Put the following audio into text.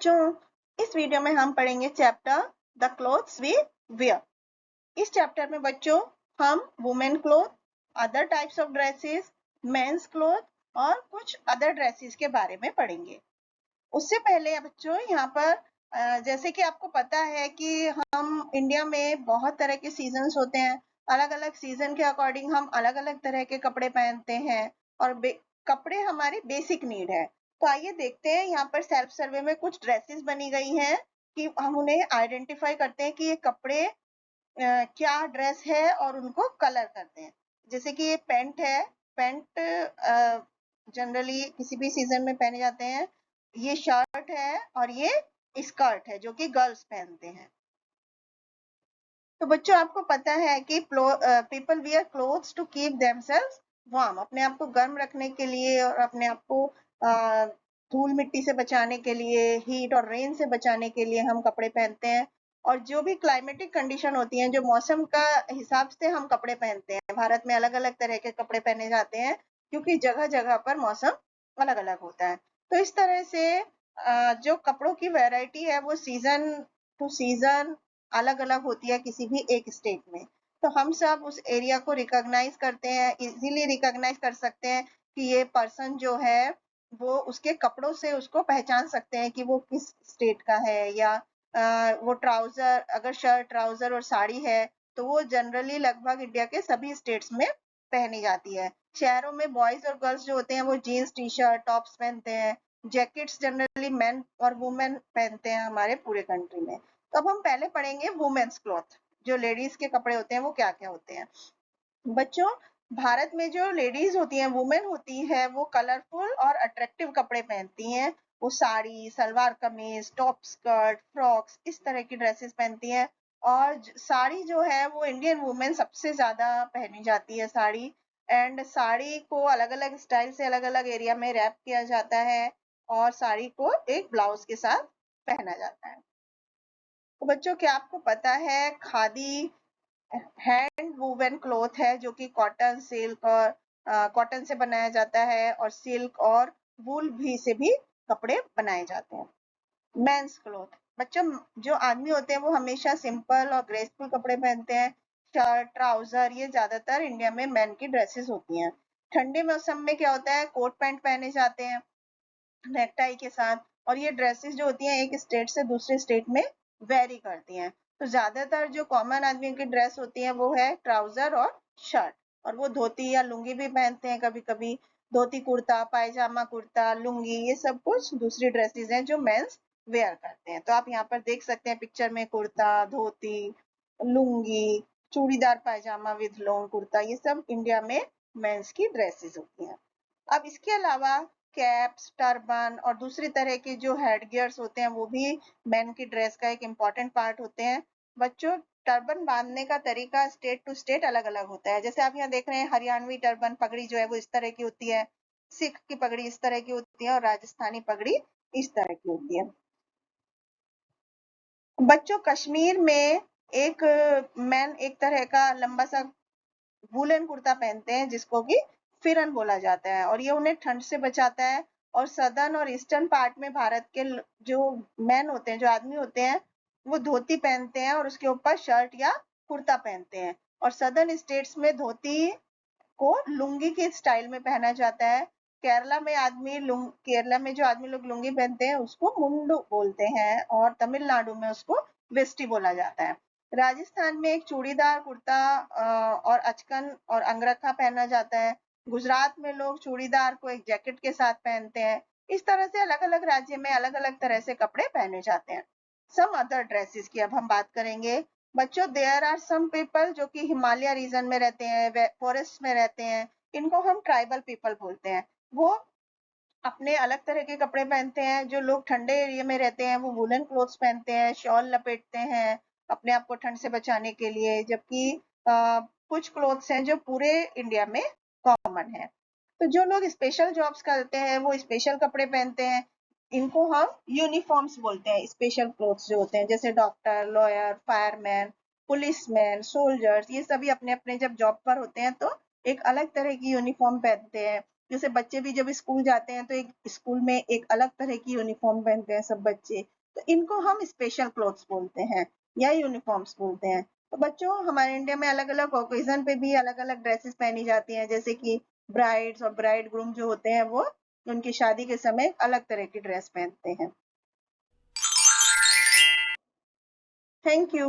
बच्चों, इस वीडियो में हम पढ़ेंगे chapter the clothes we wear. इस चैप्टर में बच्चों हम women cloth, other types of dresses, men's cloth और कुछ अदर ड्रेसेस के बारे में पढ़ेंगे। उससे पहले बच्चों यहाँ पर जैसे कि आपको पता है कि हम इंडिया में बहुत तरह के सीजन्स होते हैं। अलग अलग सीजन के अकॉर्डिंग हम अलग अलग तरह के कपड़े पहनते हैं और कपड़े हमारी बेसिक नीड है। तो आइए देखते हैं, यहाँ पर सेल्फ सर्वे में कुछ ड्रेसेस बनी गई हैं कि हम उन्हें आइडेंटिफाई करते हैं कि ये कपड़े क्या ड्रेस है और उनको कलर करते हैं। जैसे कि ये पैंट है, पैंट जनरली किसी भी सीजन में पहने जाते हैं। ये शर्ट है और ये स्कर्ट है जो कि गर्ल्स पहनते हैं। तो बच्चों आपको पता है कि people wear clothes to keep themselves warm, अपने आप को गर्म रखने के लिए और अपने आप को धूल मिट्टी से बचाने के लिए, हीट और रेन से बचाने के लिए हम कपड़े पहनते हैं। और जो भी क्लाइमेटिक कंडीशन होती हैं, जो मौसम का हिसाब से हम कपड़े पहनते हैं। भारत में अलग अलग तरह के कपड़े पहने जाते हैं क्योंकि जगह जगह पर मौसम अलग अलग होता है। तो इस तरह से जो कपड़ों की वैरायटी है वो सीजन टू सीजन अलग अलग होती है किसी भी एक स्टेट में। तो हम सब उस एरिया को रिकॉग्नाइज करते हैं, इजीली रिकॉग्नाइज कर सकते हैं कि ये पर्सन जो है वो उसके कपड़ों से उसको पहचान सकते हैं कि वो किस स्टेट का है। या वो ट्राउजर, अगर शर्ट ट्राउजर और साड़ी है तो वो जनरली लगभग इंडिया के सभी स्टेट्स में पहनी जाती है। शहरों में बॉयज और गर्ल्स जो होते हैं वो जीन्स टी शर्ट टॉप्स पहनते हैं। जैकेट्स जनरली मेन और वुमेन पहनते हैं हमारे पूरे कंट्री में। तो अब हम पहले पढ़ेंगे वुमेन्स क्लॉथ, जो लेडीज के कपड़े होते हैं वो क्या क्या होते हैं। बच्चों, भारत में जो लेडीज होती हैं, वुमेन होती है, वो कलरफुल और अट्रैक्टिव कपड़े पहनती हैं। वो sari, salwar kameez, top skirt, frocks, इस तरह की ड्रेसेस पहनती हैं। और साड़ी जो है वो इंडियन वुमेन सबसे ज्यादा पहनी जाती है साड़ी। एंड साड़ी को अलग अलग स्टाइल से अलग अलग एरिया में रैप किया जाता है और साड़ी को एक ब्लाउज के साथ पहना जाता है। तो बच्चों, क्या आपको पता है खादी हैंड वूवन क्लॉथ है जो कि कॉटन, सिल्क और कॉटन से बनाया जाता है और सिल्क और वूल भी से भी कपड़े बनाए जाते हैं। मेंस क्लॉथ, बच्चों जो आदमी होते हैं वो हमेशा सिंपल और ग्रेसफुल कपड़े पहनते हैं। शर्ट ट्राउजर, ये ज्यादातर इंडिया में मेन की ड्रेसेस होती हैं। ठंडे मौसम में क्या होता है, कोट पैंट पहने जाते हैं नेकटाई के साथ। और ये ड्रेसेस जो होती हैं एक स्टेट से दूसरे स्टेट में वेरी करती हैं। तो ज्यादातर जो कॉमन आदमी की ड्रेस होती है वो है ट्राउजर और शर्ट। और वो धोती या लुंगी भी पहनते हैं कभी कभी। धोती कुर्ता, पायजामा कुर्ता, लुंगी, ये सब कुछ दूसरी ड्रेसेस हैं जो मेंस वेयर करते हैं। तो आप यहाँ पर देख सकते हैं पिक्चर में कुर्ता, धोती, लुंगी, चूड़ीदार पायजामा विद लॉन्ग कुर्ता, ये सब इंडिया में मेंस की ड्रेसेस होती हैं। अब इसके अलावा कैप्स, टर्बन और दूसरी तरह के जो हेड गियर्स होते हैं वो भी मेन की ड्रेस का एक इम्पॉर्टेंट पार्ट होते हैं। बच्चों, टर्बन बांधने का तरीका स्टेट टू स्टेट अलग अलग होता है। जैसे आप यहाँ देख रहे हैं, हरियाणवी टर्बन पगड़ी जो है वो इस तरह की होती है, सिख की पगड़ी इस तरह की होती है और राजस्थानी पगड़ी इस तरह की होती है। बच्चों, कश्मीर में एक मैन एक तरह का लंबा सा वूलन कुर्ता पहनते हैं जिसको कि फिरन बोला जाता है और ये उन्हें ठंड से बचाता है। और सदर्न और ईस्टर्न पार्ट में भारत के जो मैन होते हैं, जो आदमी होते हैं, वो धोती पहनते हैं और उसके ऊपर शर्ट या कुर्ता पहनते हैं। और सदर्न स्टेट्स में धोती को लुंगी के स्टाइल में पहना जाता है। केरला में जो आदमी लोग लुंगी पहनते हैं उसको मुंडू बोलते हैं और तमिलनाडु में उसको वेस्टी बोला जाता है। राजस्थान में एक चूड़ीदार कुर्ता और अचकन और अंगरखा पहना जाता है। गुजरात में लोग चूड़ीदार को एक जैकेट के साथ पहनते हैं। इस तरह से अलग अलग राज्य में अलग अलग तरह से कपड़े पहने जाते हैं। सम अदर ड्रेसेस की अब हम बात करेंगे। बच्चों, देयर आर सम पीपल जो कि हिमालय रीजन में रहते हैं, फॉरेस्ट में रहते हैं, इनको हम ट्राइबल पीपल बोलते हैं। वो अपने अलग तरह के कपड़े पहनते हैं। जो लोग ठंडे एरिया में रहते हैं वो वुलन क्लोथ्स पहनते हैं, शॉल लपेटते हैं अपने आप को ठंड से बचाने के लिए। जबकि कुछ क्लोथ्स हैं जो पूरे इंडिया में कॉमन है। तो जो लोग स्पेशल जॉब्स करते हैं वो स्पेशल कपड़े पहनते हैं। इनको हम यूनिफॉर्म्स बोलते हैं। स्पेशल क्लोथ्स जो होते हैं जैसे doctor, lawyer, fireman, policeman, soldiers, ये सभी अपने अपने जब जॉब पर होते हैं तो एक अलग तरह की यूनिफॉर्म पहनते हैं। जैसे बच्चे भी जब स्कूल जाते हैं तो एक स्कूल में एक अलग तरह की यूनिफॉर्म पहनते हैं सब बच्चे, तो इनको हम स्पेशल क्लोथ्स बोलते हैं या यूनिफॉर्म्स बोलते हैं। तो बच्चों हमारे इंडिया में अलग अलग ओकेजन पे भी अलग अलग ड्रेसेस पहनी जाती हैं, जैसे कि ब्राइड्स और ब्राइड ग्रूम जो होते हैं वो उनकी शादी के समय अलग तरह की ड्रेस पहनते हैं। Thank you.